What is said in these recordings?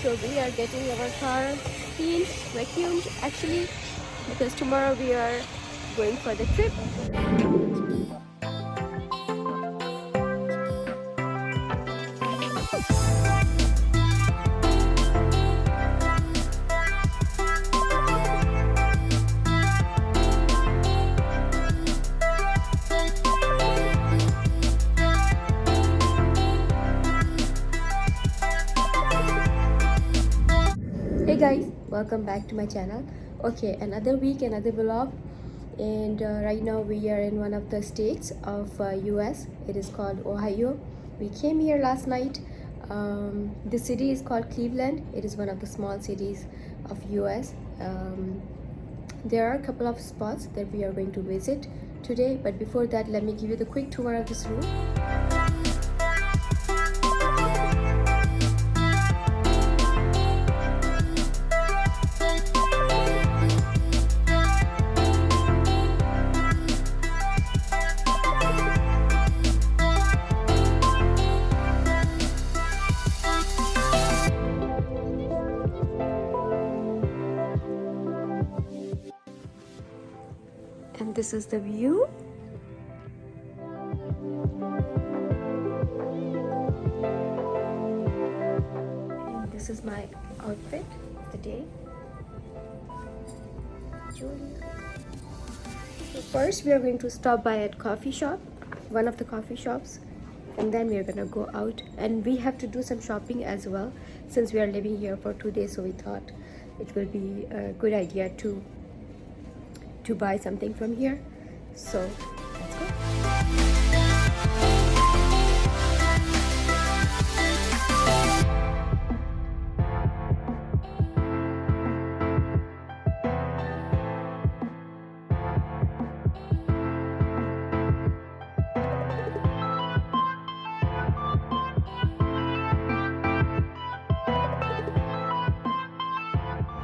So we are getting our car cleaned, vacuumed actually, because tomorrow we are going for the trip. Hey guys, welcome back to my channel. Okay, another week, another vlog, and right now we are in one of the states of US. It is called Ohio. We came here last night. The city is called Cleveland. It is one of the small cities of US. There are a couple of spots that we are going to visit today, but before that, let me give you the quick tour of this room. And this is the view. And this is my outfit of the day. Julia. So first we are going to stop by at coffee shop, one of the coffee shops, and then we are gonna go out, and we have to do some shopping as well since we are living here for 2 days. So we thought it will be a good idea to buy something from here. So let's go.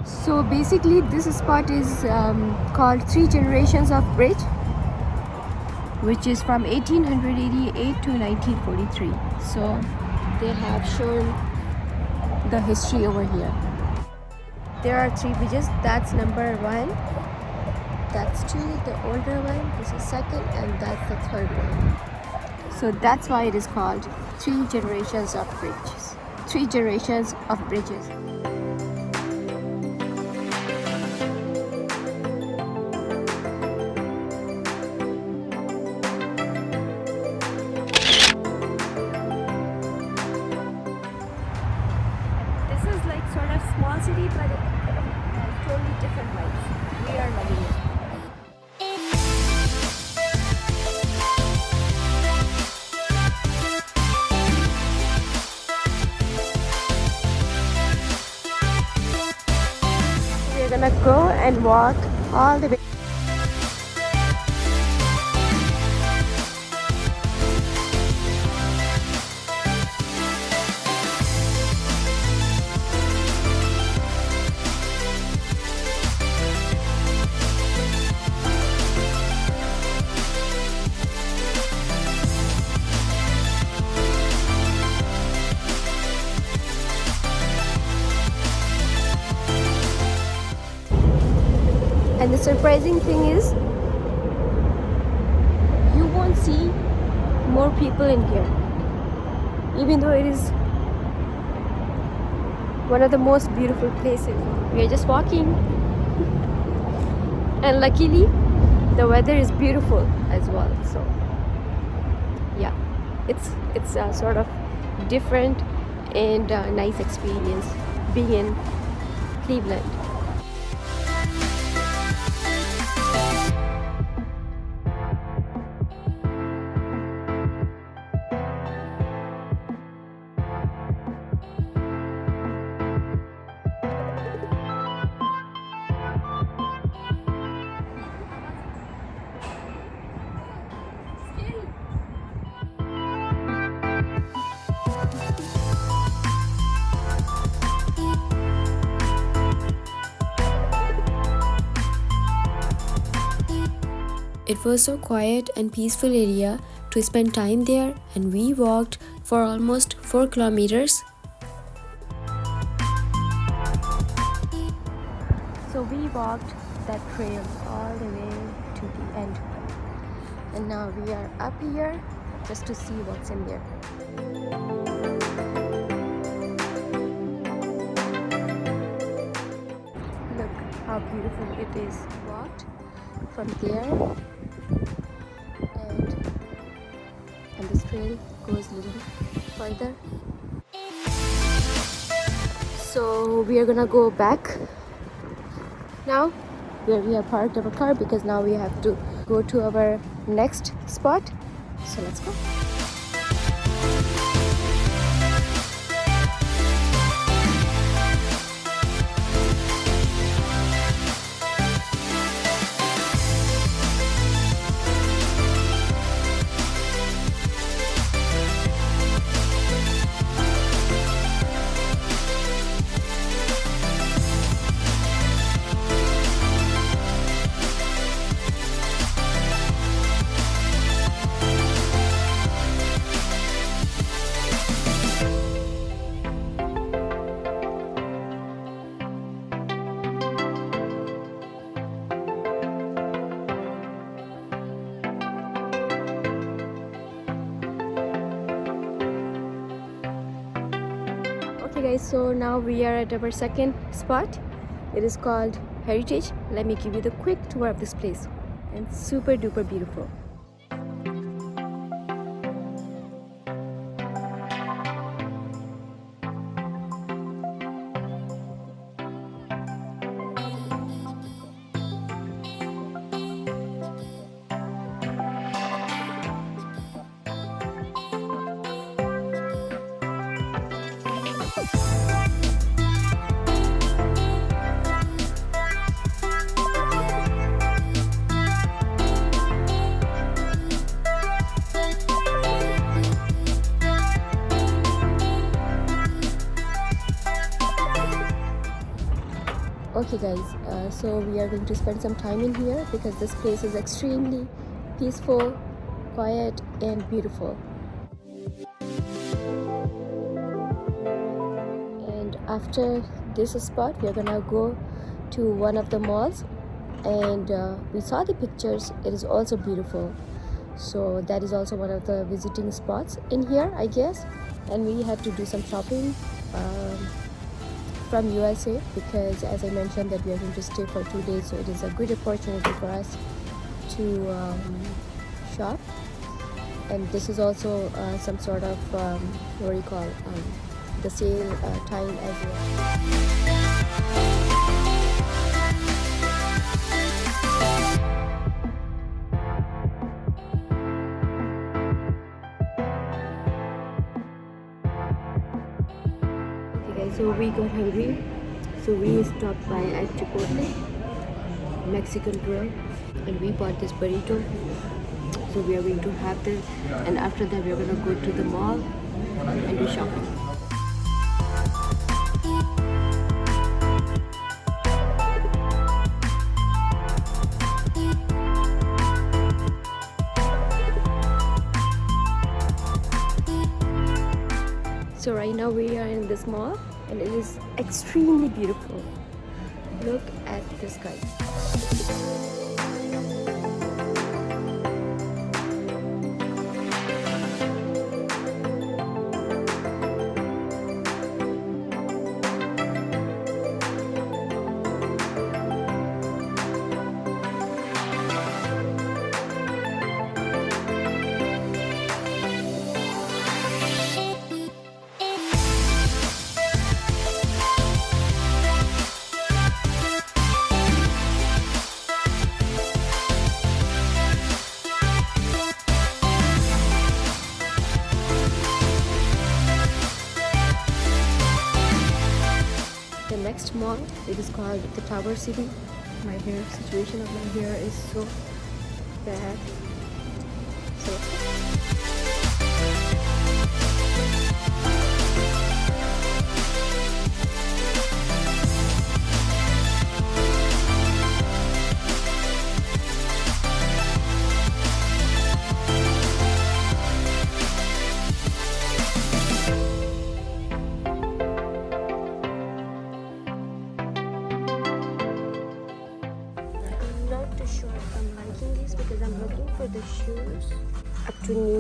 So basically this spot is called Three Generations of Bridge, which is from 1888 to 1943. So they have shown the history over here. There are 3 bridges. That's number 1, that's 2, the older one, this is 2nd, and that's the 3rd one. So that's why it is called Three Generations of Bridges. 3 generations of bridges. Sort of small city, but it has totally different vibes. We are loving it. We're gonna go and walk all the way. And the surprising thing is, you won't see more people in here, even though it is one of the most beautiful places. We are just walking, and luckily the weather is beautiful as well. So yeah, it's a sort of different and nice experience being in Cleveland. It was so quiet and peaceful area to spend time there, and we walked for almost 4 kilometers. walked that trail all the way to the end. And now we are up here just to see what's in there. Look how beautiful it is. Walked from there, and this trail goes a little further. So we are gonna go back now where we have parked our car, because now we have to go to our next spot. So let's go. Okay guys, so now we are at our second spot. It is called Heritage. Let me give you the quick tour of this place. And super duper beautiful. Okay guys, so we are going to spend some time in here because this place is extremely peaceful, quiet and beautiful. And after this spot we are gonna go to one of the malls, and we saw the pictures. It is also beautiful, so that is also one of the visiting spots in here, I guess. And we had to do some shopping from USA, because as I mentioned that we are going to stay for 2 days, so it is a good opportunity for us to shop. And this is also some sort of what do you call the sale time as well. So we got hungry, so we stopped by at Chipotle, Mexican grill, and we bought this burrito. So we are going to have this, and after that we are going to go to the mall and do shopping. So right now we are in this mall, and it is extremely beautiful. Look at the sky. Next mall, it is called the Tower City. My hair situation of my hair is so bad.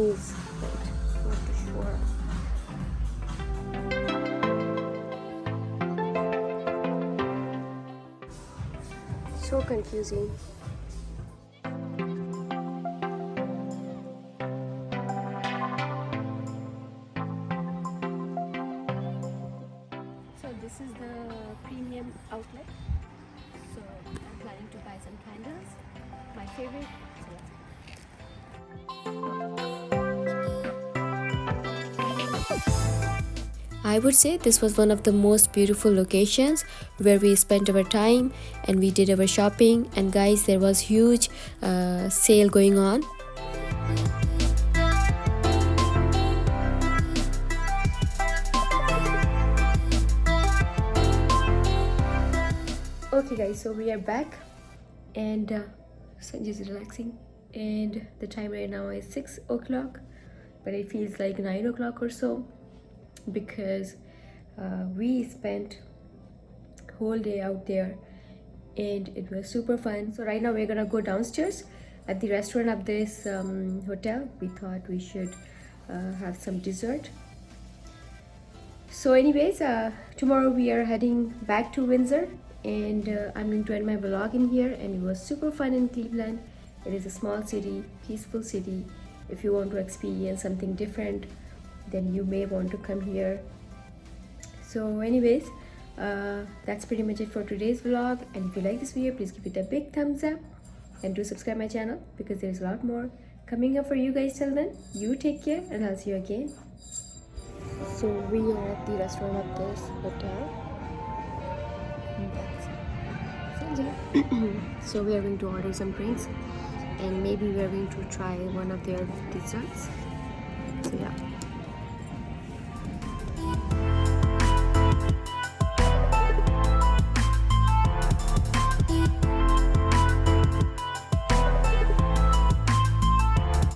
Chinese, right? Not too sure. So confusing. So this is the premium outlet. So I'm planning to buy some candles. My favorite. So let's go. I would say this was one of the most beautiful locations where we spent our time and we did our shopping. And guys, there was huge sale going on. Okay guys, so we are back and Sanjay is relaxing and the time right now is 6 o'clock, but it feels like 9 o'clock or so because we spent whole day out there and it was super fun. So right now we're gonna go downstairs at the restaurant of this hotel. We thought we should have some dessert. So anyways, tomorrow we are heading back to Windsor and I'm going to end my vlog in here. And it was super fun in Cleveland. It is a small city, peaceful city. If you want to experience something different, then you may want to come here. So anyways, that's pretty much it for today's vlog. And if you like this video, please give it a big thumbs up and do subscribe my channel because there's a lot more coming up for you guys. Till then, you take care and I'll see you again. So we are at the restaurant of this hotel. So we are going to order some drinks and maybe we are going to try one of their desserts. So yeah.